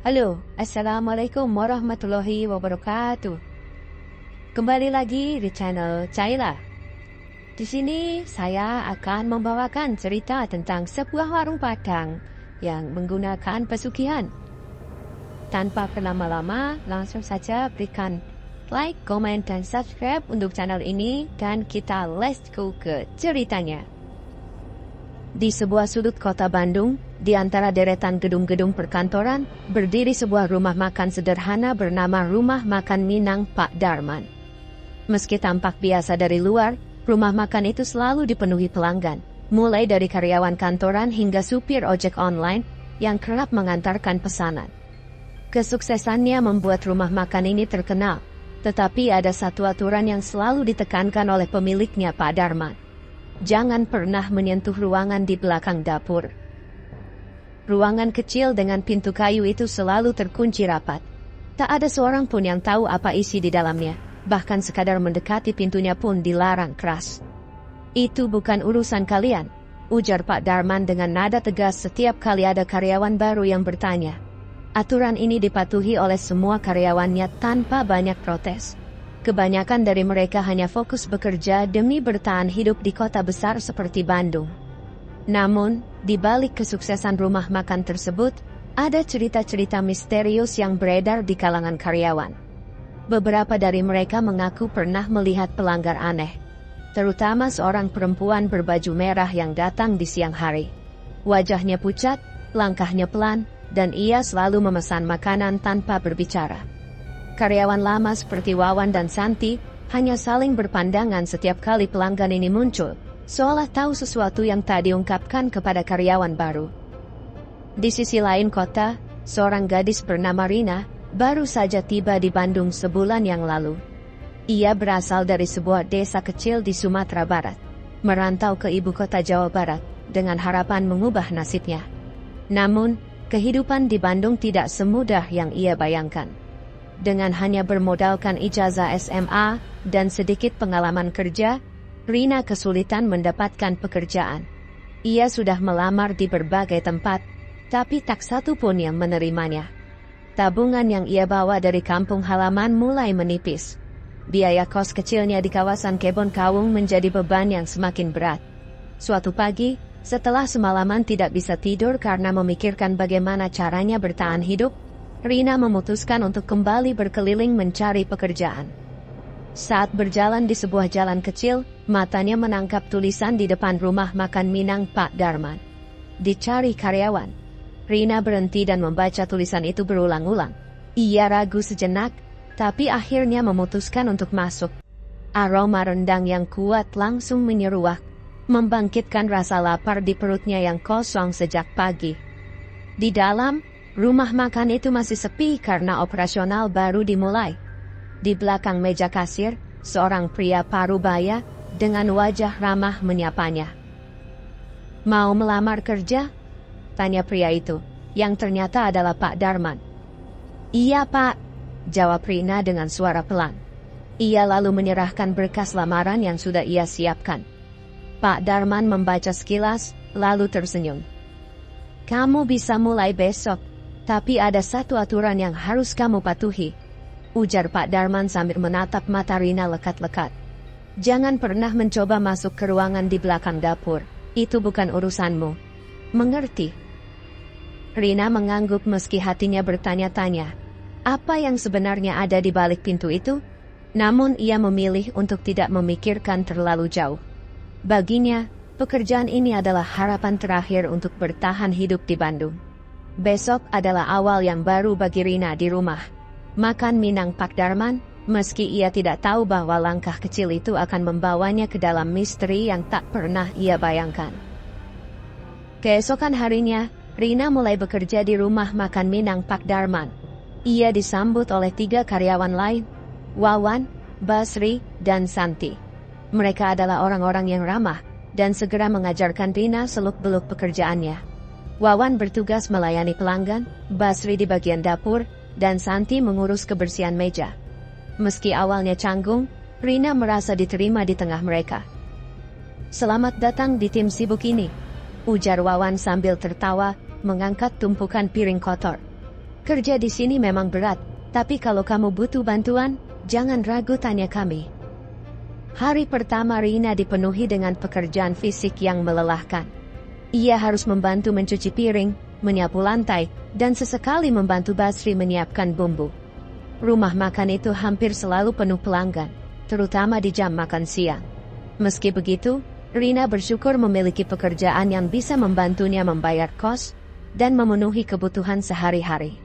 Halo, Assalamualaikum warahmatullahi wabarakatuh. Kembali lagi di channel Caila. Di sini saya akan membawakan cerita tentang sebuah warung Padang yang menggunakan pesugihan. Tanpa berlama-lama, langsung saja berikan like, komen, dan subscribe untuk channel ini dan kita let's go ke ceritanya. Di sebuah sudut kota Bandung, di antara deretan gedung-gedung perkantoran, berdiri sebuah rumah makan sederhana bernama Rumah Makan Minang Pak Darman. Meski tampak biasa dari luar, rumah makan itu selalu dipenuhi pelanggan, mulai dari karyawan kantoran hingga supir ojek online yang kerap mengantarkan pesanan. Kesuksesannya membuat rumah makan ini terkenal, tetapi ada satu aturan yang selalu ditekankan oleh pemiliknya Pak Darman. Jangan pernah menyentuh ruangan di belakang dapur. Ruangan kecil dengan pintu kayu itu selalu terkunci rapat. Tak ada seorang pun yang tahu apa isi di dalamnya, bahkan sekadar mendekati pintunya pun dilarang keras. Itu bukan urusan kalian, ujar Pak Darman dengan nada tegas setiap kali ada karyawan baru yang bertanya. Aturan ini dipatuhi oleh semua karyawannya tanpa banyak protes. Kebanyakan dari mereka hanya fokus bekerja demi bertahan hidup di kota besar seperti Bandung. Namun, di balik kesuksesan rumah makan tersebut, ada cerita-cerita misterius yang beredar di kalangan karyawan. Beberapa dari mereka mengaku pernah melihat pelanggar aneh, terutama seorang perempuan berbaju merah yang datang di siang hari. Wajahnya pucat, langkahnya pelan, dan ia selalu memesan makanan tanpa berbicara. Karyawan lama seperti Wawan dan Santi hanya saling berpandangan setiap kali pelanggan ini muncul, seolah tahu sesuatu yang tak diungkapkan kepada karyawan baru. Di sisi lain kota, seorang gadis bernama Rina baru saja tiba di Bandung sebulan yang lalu. Ia berasal dari sebuah desa kecil di Sumatera Barat, merantau ke ibu kota Jawa Barat dengan harapan mengubah nasibnya. Namun, kehidupan di Bandung tidak semudah yang ia bayangkan. Dengan hanya bermodalkan ijazah SMA dan sedikit pengalaman kerja, Rina kesulitan mendapatkan pekerjaan. Ia sudah melamar di berbagai tempat, tapi tak satu pun yang menerimanya. Tabungan yang ia bawa dari kampung halaman mulai menipis. Biaya kos kecilnya di kawasan Kebon Kawung menjadi beban yang semakin berat. Suatu pagi, setelah semalaman tidak bisa tidur karena memikirkan bagaimana caranya bertahan hidup, Rina memutuskan untuk kembali berkeliling mencari pekerjaan. Saat berjalan di sebuah jalan kecil, matanya menangkap tulisan di depan Rumah Makan Minang Pak Darman. Dicari karyawan. Rina berhenti dan membaca tulisan itu berulang-ulang. Ia ragu sejenak, tapi akhirnya memutuskan untuk masuk. Aroma rendang yang kuat langsung menyeruak, membangkitkan rasa lapar di perutnya yang kosong sejak pagi. Di dalam, rumah makan itu masih sepi karena operasional baru dimulai. Di belakang meja kasir, seorang pria parubaya dengan wajah ramah menyapanya. "Mau melamar kerja?" tanya pria itu, yang ternyata adalah Pak Darman. "Iya Pak," jawab Rina dengan suara pelan. Ia lalu menyerahkan berkas lamaran yang sudah ia siapkan. Pak Darman membaca sekilas, lalu tersenyum. "Kamu bisa mulai besok. Tapi ada satu aturan yang harus kamu patuhi," ujar Pak Darman sambil menatap mata Rina lekat-lekat. "Jangan pernah mencoba masuk ke ruangan di belakang dapur. Itu bukan urusanmu. Mengerti?" Rina mengangguk meski hatinya bertanya-tanya, apa yang sebenarnya ada di balik pintu itu? Namun ia memilih untuk tidak memikirkan terlalu jauh. Baginya, pekerjaan ini adalah harapan terakhir untuk bertahan hidup di Bandung. Besok adalah awal yang baru bagi Rina di Rumah Makan Minang Pak Darman, meski ia tidak tahu bahwa langkah kecil itu akan membawanya ke dalam misteri yang tak pernah ia bayangkan. Keesokan harinya, Rina mulai bekerja di Rumah Makan Minang Pak Darman. Ia disambut oleh 3 karyawan lain, Wawan, Basri, dan Santi. Mereka adalah orang-orang yang ramah, dan segera mengajarkan Rina seluk-beluk pekerjaannya. Wawan bertugas melayani pelanggan, Basri di bagian dapur, dan Santi mengurus kebersihan meja. Meski awalnya canggung, Rina merasa diterima di tengah mereka. "Selamat datang di tim sibuk ini," ujar Wawan sambil tertawa, mengangkat tumpukan piring kotor. Kerja di sini memang berat, tapi kalau kamu butuh bantuan, jangan ragu tanya kami. Hari pertama Rina dipenuhi dengan pekerjaan fisik yang melelahkan. Ia harus membantu mencuci piring, menyapu lantai, dan sesekali membantu Basri menyiapkan bumbu. Rumah makan itu hampir selalu penuh pelanggan, terutama di jam makan siang. Meski begitu, Rina bersyukur memiliki pekerjaan yang bisa membantunya membayar kos dan memenuhi kebutuhan sehari-hari.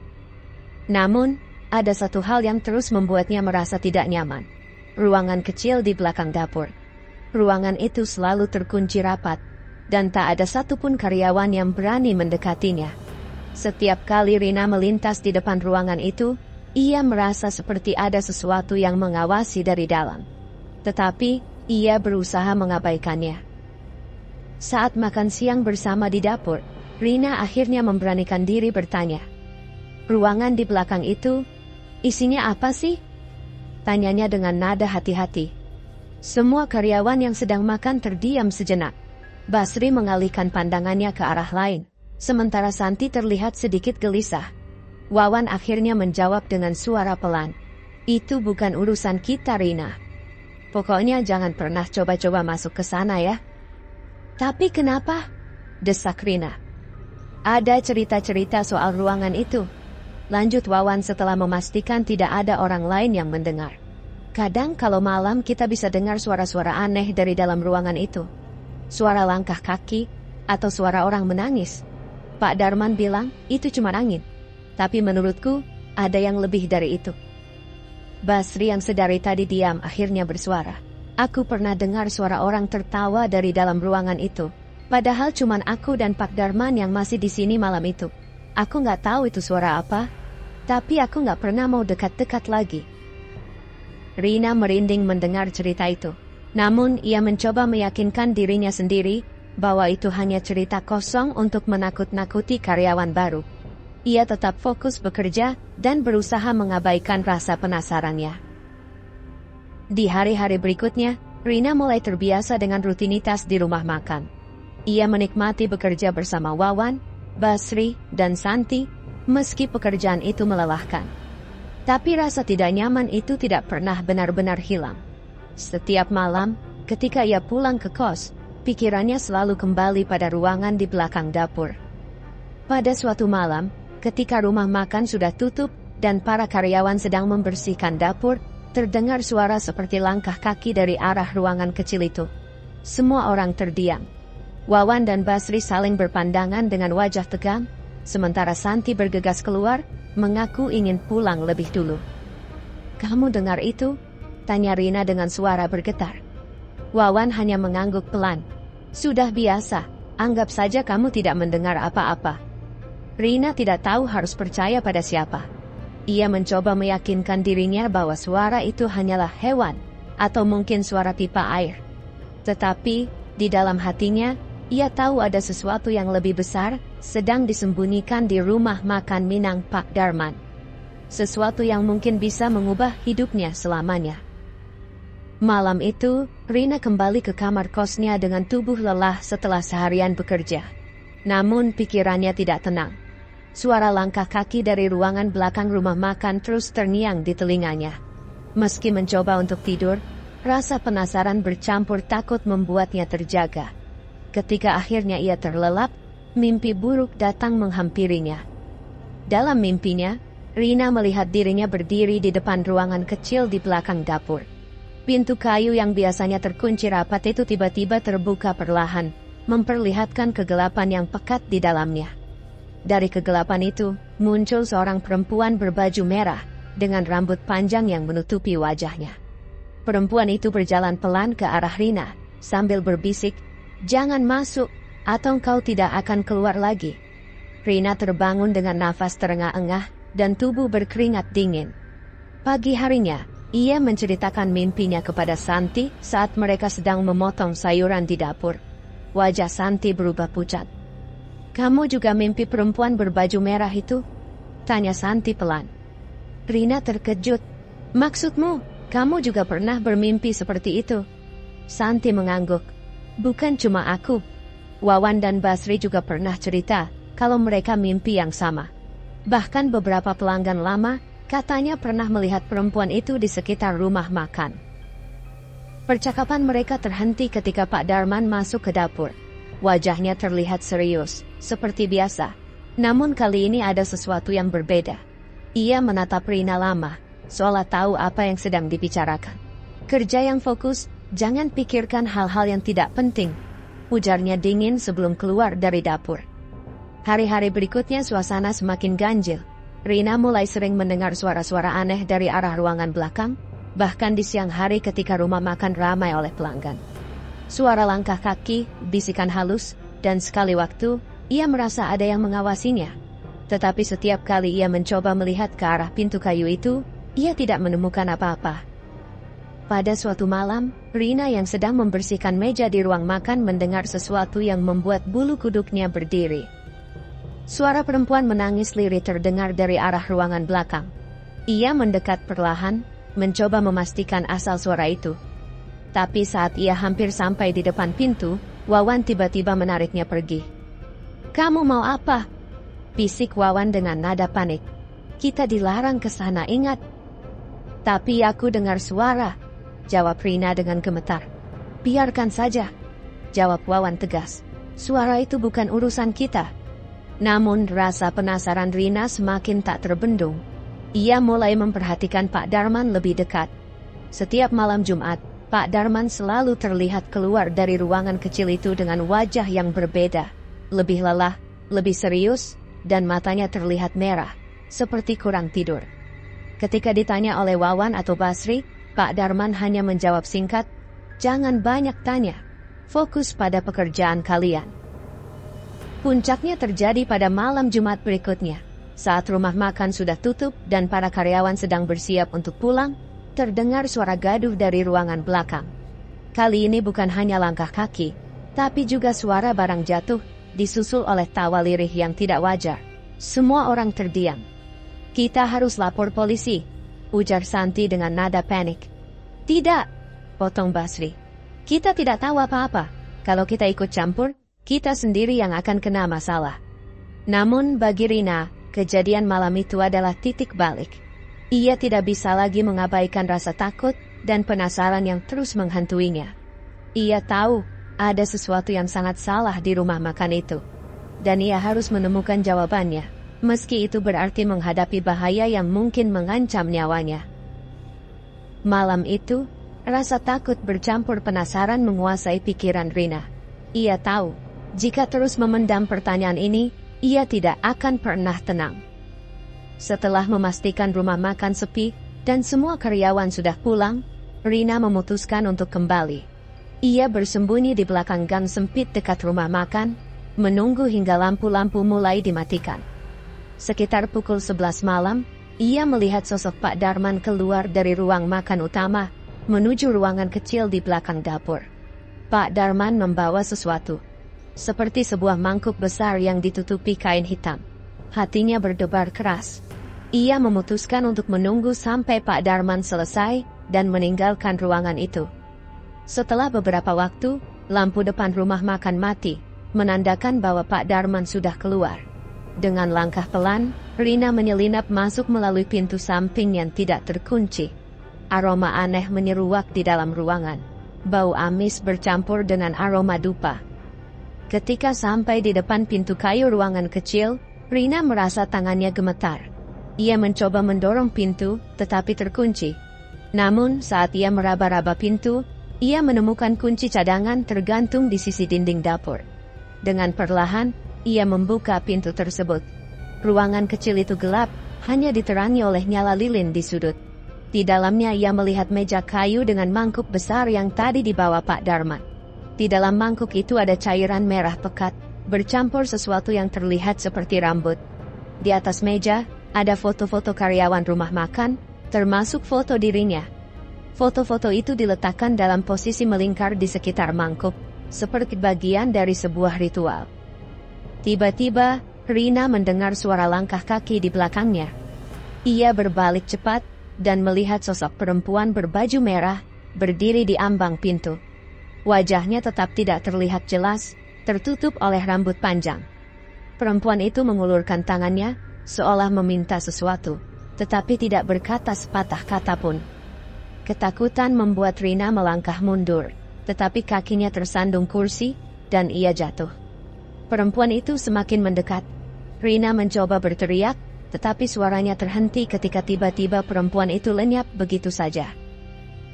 Namun, ada satu hal yang terus membuatnya merasa tidak nyaman. Ruangan kecil di belakang dapur. Ruangan itu selalu terkunci rapat, dan tak ada satupun karyawan yang berani mendekatinya. Setiap kali Rina melintas di depan ruangan itu, ia merasa seperti ada sesuatu yang mengawasi dari dalam. Tetapi, ia berusaha mengabaikannya. Saat makan siang bersama di dapur, Rina akhirnya memberanikan diri bertanya. Ruangan di belakang itu, isinya apa sih? Tanyanya dengan nada hati-hati. Semua karyawan yang sedang makan terdiam sejenak. Basri mengalihkan pandangannya ke arah lain, sementara Santi terlihat sedikit gelisah. Wawan akhirnya menjawab dengan suara pelan. Itu bukan urusan kita, Rina. Pokoknya jangan pernah coba-coba masuk ke sana ya. Tapi kenapa? Desak Rina. Ada cerita-cerita soal ruangan itu. Lanjut Wawan setelah memastikan tidak ada orang lain yang mendengar. Kadang kalau malam kita bisa dengar suara-suara aneh dari dalam ruangan itu. Suara langkah kaki, atau suara orang menangis. Pak Darman bilang, itu cuma angin. Tapi menurutku, ada yang lebih dari itu. Basri yang sedari tadi diam akhirnya bersuara. Aku pernah dengar suara orang tertawa dari dalam ruangan itu. Padahal cuma aku dan Pak Darman yang masih di sini malam itu. Aku nggak tahu itu suara apa, tapi aku nggak pernah mau dekat-dekat lagi. Rina merinding mendengar cerita itu. Namun ia mencoba meyakinkan dirinya sendiri bahwa itu hanya cerita kosong untuk menakut-nakuti karyawan baru. Ia tetap fokus bekerja dan berusaha mengabaikan rasa penasarannya. Di hari-hari berikutnya, Rina mulai terbiasa dengan rutinitas di rumah makan. Ia menikmati bekerja bersama Wawan, Basri, dan Santi, meski pekerjaan itu melelahkan. Tapi rasa tidak nyaman itu tidak pernah benar-benar hilang. Setiap malam, ketika ia pulang ke kos, pikirannya selalu kembali pada ruangan di belakang dapur. Pada suatu malam, ketika rumah makan sudah tutup dan para karyawan sedang membersihkan dapur, terdengar suara seperti langkah kaki dari arah ruangan kecil itu. Semua orang terdiam. Wawan dan Basri saling berpandangan dengan wajah tegang, sementara Santi bergegas keluar, mengaku ingin pulang lebih dulu. "Kamu dengar itu?" tanya Rina dengan suara bergetar. Wawan hanya mengangguk pelan. "Sudah biasa, anggap saja kamu tidak mendengar apa-apa." Rina tidak tahu harus percaya pada siapa. Ia mencoba meyakinkan dirinya bahwa suara itu hanyalah hewan, atau mungkin suara pipa air. Tetapi, di dalam hatinya, ia tahu ada sesuatu yang lebih besar, sedang disembunyikan di rumah makan Minang Pak Darman. Sesuatu yang mungkin bisa mengubah hidupnya selamanya. Malam itu, Rina kembali ke kamar kosnya dengan tubuh lelah setelah seharian bekerja. Namun pikirannya tidak tenang. Suara langkah kaki dari ruangan belakang rumah makan terus terngiang di telinganya. Meski mencoba untuk tidur, rasa penasaran bercampur takut membuatnya terjaga. Ketika akhirnya ia terlelap, mimpi buruk datang menghampirinya. Dalam mimpinya, Rina melihat dirinya berdiri di depan ruangan kecil di belakang dapur. Pintu kayu yang biasanya terkunci rapat itu tiba-tiba terbuka perlahan, memperlihatkan kegelapan yang pekat di dalamnya. Dari kegelapan itu, muncul seorang perempuan berbaju merah, dengan rambut panjang yang menutupi wajahnya. Perempuan itu berjalan pelan ke arah Rina, sambil berbisik, "Jangan masuk, atau kau tidak akan keluar lagi." Rina terbangun dengan nafas terengah-engah, dan tubuh berkeringat dingin. Pagi harinya, ia menceritakan mimpinya kepada Santi saat mereka sedang memotong sayuran di dapur. Wajah Santi berubah pucat. "Kamu juga mimpi perempuan berbaju merah itu?" tanya Santi pelan. Rina terkejut. "Maksudmu, kamu juga pernah bermimpi seperti itu?" Santi mengangguk. "Bukan cuma aku. Wawan dan Basri juga pernah cerita kalau mereka mimpi yang sama. Bahkan beberapa pelanggan lama katanya pernah melihat perempuan itu di sekitar rumah makan. Percakapan mereka terhenti ketika Pak Darman masuk ke dapur. Wajahnya terlihat serius, seperti biasa. Namun kali ini ada sesuatu yang berbeda. Ia menatap Rina lama, seolah tahu apa yang sedang dibicarakan. Kerja yang fokus, jangan pikirkan hal-hal yang tidak penting, ujarnya dingin sebelum keluar dari dapur. Hari-hari berikutnya suasana semakin ganjil. Rina mulai sering mendengar suara-suara aneh dari arah ruangan belakang, bahkan di siang hari ketika rumah makan ramai oleh pelanggan. Suara langkah kaki, bisikan halus, dan sekali waktu, ia merasa ada yang mengawasinya. Tetapi setiap kali ia mencoba melihat ke arah pintu kayu itu, ia tidak menemukan apa-apa. Pada suatu malam, Rina yang sedang membersihkan meja di ruang makan mendengar sesuatu yang membuat bulu kuduknya berdiri. Suara perempuan menangis lirih terdengar dari arah ruangan belakang. Ia mendekat perlahan, mencoba memastikan asal suara itu. Tapi saat ia hampir sampai di depan pintu, Wawan tiba-tiba menariknya pergi. "Kamu mau apa?" bisik Wawan dengan nada panik. "Kita dilarang ke sana, ingat." "Tapi aku dengar suara," jawab Rina dengan gemetar. "Biarkan saja," jawab Wawan tegas. "Suara itu bukan urusan kita." Namun rasa penasaran Rina semakin tak terbendung. Ia mulai memperhatikan Pak Darman lebih dekat. Setiap malam Jumat, Pak Darman selalu terlihat keluar dari ruangan kecil itu dengan wajah yang berbeda. Lebih lelah, lebih serius, dan matanya terlihat merah, seperti kurang tidur. Ketika ditanya oleh Wawan atau Basri, Pak Darman hanya menjawab singkat, "Jangan banyak tanya, fokus pada pekerjaan kalian." Puncaknya terjadi pada malam Jumat berikutnya. Saat rumah makan sudah tutup dan para karyawan sedang bersiap untuk pulang, terdengar suara gaduh dari ruangan belakang. Kali ini bukan hanya langkah kaki, tapi juga suara barang jatuh, disusul oleh tawa lirih yang tidak wajar. Semua orang terdiam. "Kita harus lapor polisi," ujar Santi dengan nada panik. "Tidak," potong Basri. "Kita tidak tahu apa-apa. Kalau kita ikut campur, kita sendiri yang akan kena masalah." Namun bagi Rina, kejadian malam itu adalah titik balik. Ia tidak bisa lagi mengabaikan rasa takut dan penasaran yang terus menghantuinya. Ia tahu ada sesuatu yang sangat salah di rumah makan itu, dan ia harus menemukan jawabannya, meski itu berarti menghadapi bahaya yang mungkin mengancam nyawanya. Malam itu, rasa takut bercampur penasaran menguasai pikiran Rina. Ia tahu, jika terus memendam pertanyaan ini, ia tidak akan pernah tenang. Setelah memastikan rumah makan sepi dan semua karyawan sudah pulang, Rina memutuskan untuk kembali. Ia bersembunyi di belakang gang sempit dekat rumah makan, menunggu hingga lampu-lampu mulai dimatikan. Sekitar pukul 11 malam, ia melihat sosok Pak Darman keluar dari ruang makan utama, menuju ruangan kecil di belakang dapur. Pak Darman membawa sesuatu, seperti sebuah mangkuk besar yang ditutupi kain hitam. Hatinya berdebar keras. Ia memutuskan untuk menunggu sampai Pak Darman selesai dan meninggalkan ruangan itu. Setelah beberapa waktu, lampu depan rumah makan mati, menandakan bahwa Pak Darman sudah keluar. Dengan langkah pelan, Rina menyelinap masuk melalui pintu samping yang tidak terkunci. Aroma aneh menyeruak di dalam ruangan. Bau amis bercampur dengan aroma dupa. Ketika sampai di depan pintu kayu ruangan kecil, Rina merasa tangannya gemetar. Ia mencoba mendorong pintu, tetapi terkunci. Namun, saat ia meraba-raba pintu, ia menemukan kunci cadangan tergantung di sisi dinding dapur. Dengan perlahan, ia membuka pintu tersebut. Ruangan kecil itu gelap, hanya diterangi oleh nyala lilin di sudut. Di dalamnya ia melihat meja kayu dengan mangkuk besar yang tadi dibawa Pak Darman. Di dalam mangkuk itu ada cairan merah pekat, bercampur sesuatu yang terlihat seperti rambut. Di atas meja, ada foto-foto karyawan rumah makan, termasuk foto dirinya. Foto-foto itu diletakkan dalam posisi melingkar di sekitar mangkuk, seperti bagian dari sebuah ritual. Tiba-tiba, Rina mendengar suara langkah kaki di belakangnya. Ia berbalik cepat, dan melihat sosok perempuan berbaju merah, berdiri di ambang pintu. Wajahnya tetap tidak terlihat jelas, tertutup oleh rambut panjang. Perempuan itu mengulurkan tangannya, seolah meminta sesuatu, tetapi tidak berkata sepatah kata pun. Ketakutan membuat Rina melangkah mundur, tetapi kakinya tersandung kursi, dan ia jatuh. Perempuan itu semakin mendekat. Rina mencoba berteriak, tetapi suaranya terhenti ketika tiba-tiba perempuan itu lenyap begitu saja.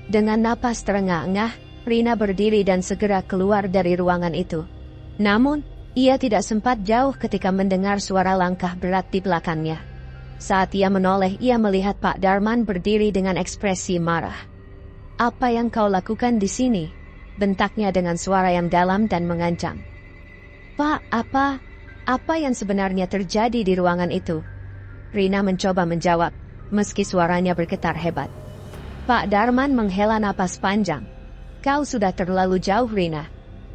Dengan napas terengah-engah, Rina berdiri dan segera keluar dari ruangan itu. Namun, ia tidak sempat jauh ketika mendengar suara langkah berat di belakangnya. Saat ia menoleh, ia melihat Pak Darman berdiri dengan ekspresi marah. "Apa yang kau lakukan di sini?" bentaknya dengan suara yang dalam dan mengancam. "Pak, apa yang sebenarnya terjadi di ruangan itu?" Rina mencoba menjawab, meski suaranya bergetar hebat. Pak Darman menghela napas panjang. "Kau sudah terlalu jauh, Rina.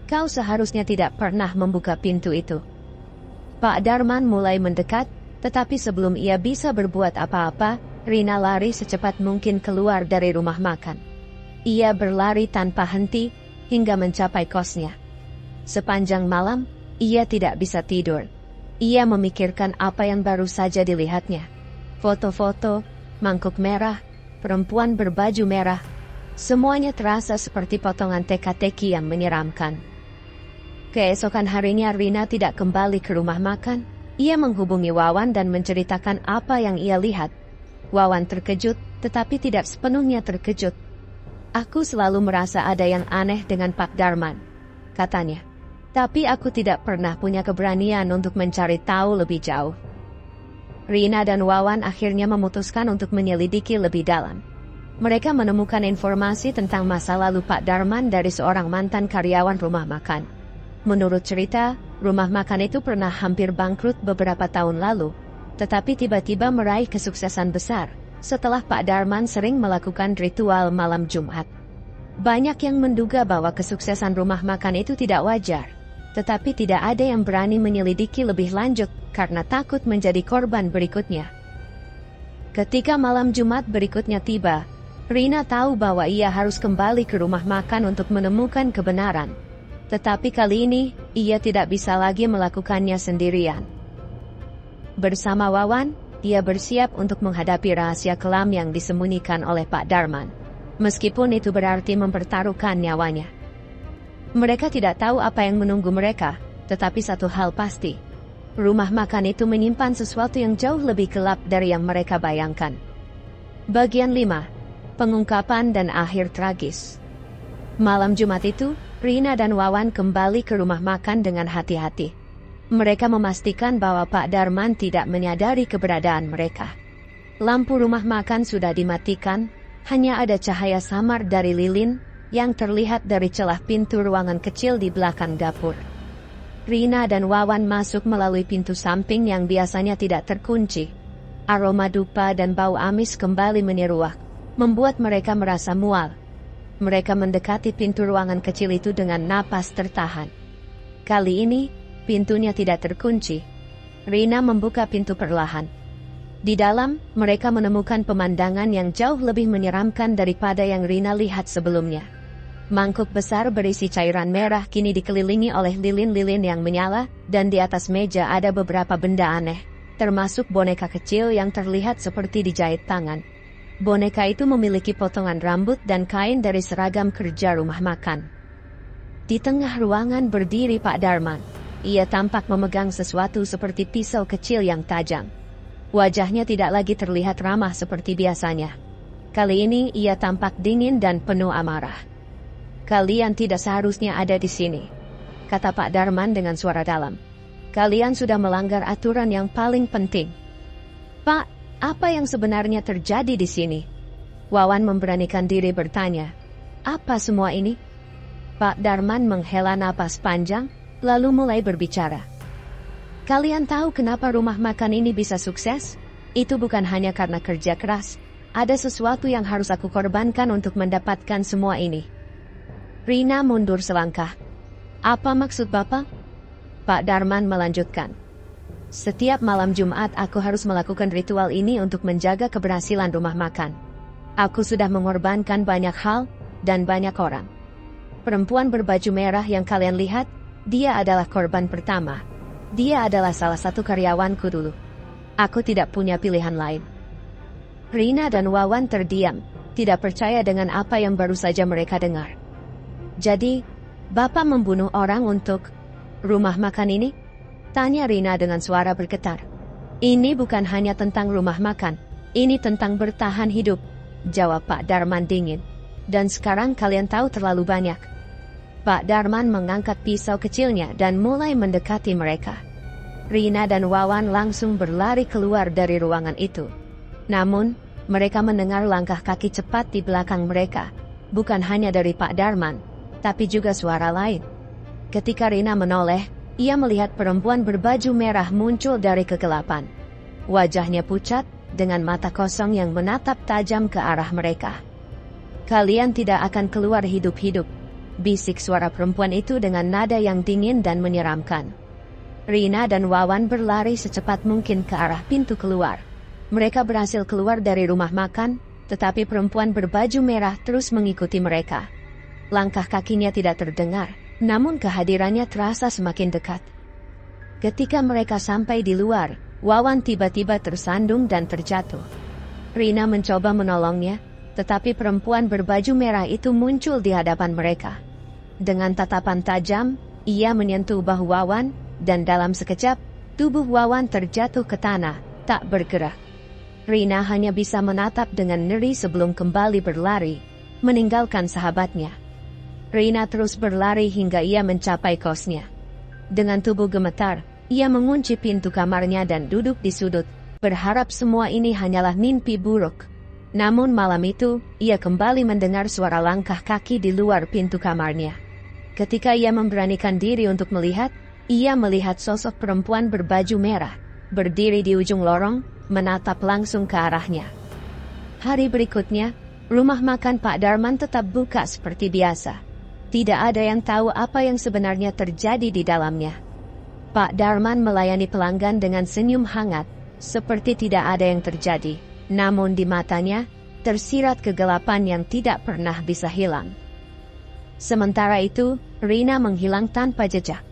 Kau seharusnya tidak pernah membuka pintu itu." Pak Darman mulai mendekat, tetapi sebelum ia bisa berbuat apa-apa, Rina lari secepat mungkin keluar dari rumah makan. Ia berlari tanpa henti, hingga mencapai kosnya. Sepanjang malam, ia tidak bisa tidur. Ia memikirkan apa yang baru saja dilihatnya. Foto-foto, mangkuk merah, perempuan berbaju merah. Semuanya terasa seperti potongan teka-teki yang menyeramkan. Keesokan harinya Rina tidak kembali ke rumah makan. Ia menghubungi Wawan dan menceritakan apa yang ia lihat. Wawan terkejut, tetapi tidak sepenuhnya terkejut. "Aku selalu merasa ada yang aneh dengan Pak Darman," katanya. "Tapi aku tidak pernah punya keberanian untuk mencari tahu lebih jauh." Rina dan Wawan akhirnya memutuskan untuk menyelidiki lebih dalam. Mereka menemukan informasi tentang masa lalu Pak Darman dari seorang mantan karyawan rumah makan. Menurut cerita, rumah makan itu pernah hampir bangkrut beberapa tahun lalu, tetapi tiba-tiba meraih kesuksesan besar setelah Pak Darman sering melakukan ritual malam Jumat. Banyak yang menduga bahwa kesuksesan rumah makan itu tidak wajar, tetapi tidak ada yang berani menyelidiki lebih lanjut karena takut menjadi korban berikutnya. Ketika malam Jumat berikutnya tiba, Rina tahu bahwa ia harus kembali ke rumah makan untuk menemukan kebenaran. Tetapi kali ini, ia tidak bisa lagi melakukannya sendirian. Bersama Wawan, ia bersiap untuk menghadapi rahasia kelam yang disembunyikan oleh Pak Darman. Meskipun itu berarti mempertaruhkan nyawanya. Mereka tidak tahu apa yang menunggu mereka, tetapi satu hal pasti. Rumah makan itu menyimpan sesuatu yang jauh lebih gelap dari yang mereka bayangkan. Bagian 5. Pengungkapan dan akhir tragis. Malam Jumat itu, Rina dan Wawan kembali ke rumah makan dengan hati-hati. Mereka memastikan bahwa Pak Darman tidak menyadari keberadaan mereka. Lampu rumah makan sudah dimatikan, hanya ada cahaya samar dari lilin yang terlihat dari celah pintu ruangan kecil di belakang dapur. Rina dan Wawan masuk melalui pintu samping yang biasanya tidak terkunci. Aroma dupa dan bau amis kembali menyeruak, membuat mereka merasa mual. Mereka mendekati pintu ruangan kecil itu dengan napas tertahan. Kali ini, pintunya tidak terkunci. Rina membuka pintu perlahan. Di dalam, mereka menemukan pemandangan yang jauh lebih menyeramkan daripada yang Rina lihat sebelumnya. Mangkuk besar berisi cairan merah kini dikelilingi oleh lilin-lilin yang menyala, dan di atas meja ada beberapa benda aneh, termasuk boneka kecil yang terlihat seperti dijahit tangan. Boneka itu memiliki potongan rambut dan kain dari seragam kerja rumah makan. Di tengah ruangan berdiri Pak Darman. Ia tampak memegang sesuatu seperti pisau kecil yang tajam. Wajahnya tidak lagi terlihat ramah seperti biasanya. Kali ini ia tampak dingin dan penuh amarah. "Kalian tidak seharusnya ada di sini," kata Pak Darman dengan suara dalam. "Kalian sudah melanggar aturan yang paling penting." "Pak, apa yang sebenarnya terjadi di sini?" Wawan memberanikan diri bertanya. "Apa semua ini?" Pak Darman menghela napas panjang, lalu mulai berbicara. "Kalian tahu kenapa rumah makan ini bisa sukses? Itu bukan hanya karena kerja keras. Ada sesuatu yang harus aku korbankan untuk mendapatkan semua ini." Rina mundur selangkah. "Apa maksud Bapak?" Pak Darman melanjutkan. "Setiap malam Jumat aku harus melakukan ritual ini untuk menjaga keberhasilan rumah makan. Aku sudah mengorbankan banyak hal dan banyak orang. Perempuan berbaju merah yang kalian lihat, dia adalah korban pertama. Dia adalah salah satu karyawanku dulu. Aku tidak punya pilihan lain. Rina dan Wawan terdiam, tidak percaya dengan apa yang baru saja mereka dengar. Jadi, Bapak membunuh orang untuk rumah makan ini? Tanya Rina dengan suara bergetar. Ini bukan hanya tentang rumah makan, ini tentang bertahan hidup, jawab Pak Darman dingin. Dan sekarang kalian tahu terlalu banyak. Pak Darman mengangkat pisau kecilnya dan mulai mendekati mereka. Rina dan Wawan langsung berlari keluar dari ruangan itu. Namun, mereka mendengar langkah kaki cepat di belakang mereka, bukan hanya dari Pak Darman, tapi juga suara lain. Ketika Rina menoleh, ia melihat perempuan berbaju merah muncul dari kegelapan. Wajahnya pucat, dengan mata kosong yang menatap tajam ke arah mereka. Kalian tidak akan keluar hidup-hidup, bisik suara perempuan itu dengan nada yang dingin dan menyeramkan. Rina dan Wawan berlari secepat mungkin ke arah pintu keluar. Mereka berhasil keluar dari rumah makan, tetapi perempuan berbaju merah terus mengikuti mereka. Langkah kakinya tidak terdengar, namun kehadirannya terasa semakin dekat. Ketika mereka sampai di luar, Wawan tiba-tiba tersandung dan terjatuh. Rina mencoba menolongnya, tetapi perempuan berbaju merah itu muncul di hadapan mereka. Dengan tatapan tajam, ia menyentuh bahu Wawan, dan dalam sekejap, tubuh Wawan terjatuh ke tanah, tak bergerak. Rina hanya bisa menatap dengan ngeri sebelum kembali berlari, meninggalkan sahabatnya. Rina terus berlari hingga ia mencapai kosnya. Dengan tubuh gemetar, ia mengunci pintu kamarnya dan duduk di sudut, berharap semua ini hanyalah mimpi buruk. Namun malam itu, ia kembali mendengar suara langkah kaki di luar pintu kamarnya. Ketika ia memberanikan diri untuk melihat, ia melihat sosok perempuan berbaju merah, berdiri di ujung lorong, menatap langsung ke arahnya. Hari berikutnya, rumah makan Pak Darman tetap buka seperti biasa. Tidak ada yang tahu apa yang sebenarnya terjadi di dalamnya. Pak Darman melayani pelanggan dengan senyum hangat, seperti tidak ada yang terjadi. Namun di matanya, tersirat kegelapan yang tidak pernah bisa hilang. Sementara itu, Rina menghilang tanpa jejak.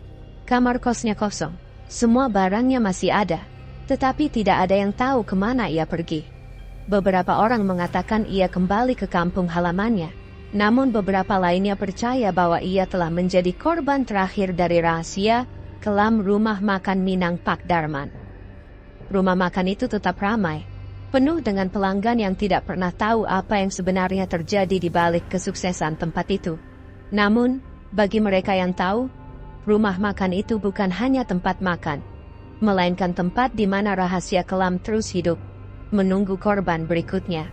Kamar kosnya kosong, semua barangnya masih ada, tetapi tidak ada yang tahu kemana ia pergi. Beberapa orang mengatakan ia kembali ke kampung halamannya, namun beberapa lainnya percaya bahwa ia telah menjadi korban terakhir dari rahasia kelam rumah makan Minang Pak Darman. Rumah makan itu tetap ramai, penuh dengan pelanggan yang tidak pernah tahu apa yang sebenarnya terjadi di balik kesuksesan tempat itu. Namun, bagi mereka yang tahu, rumah makan itu bukan hanya tempat makan, melainkan tempat di mana rahasia kelam terus hidup, menunggu korban berikutnya.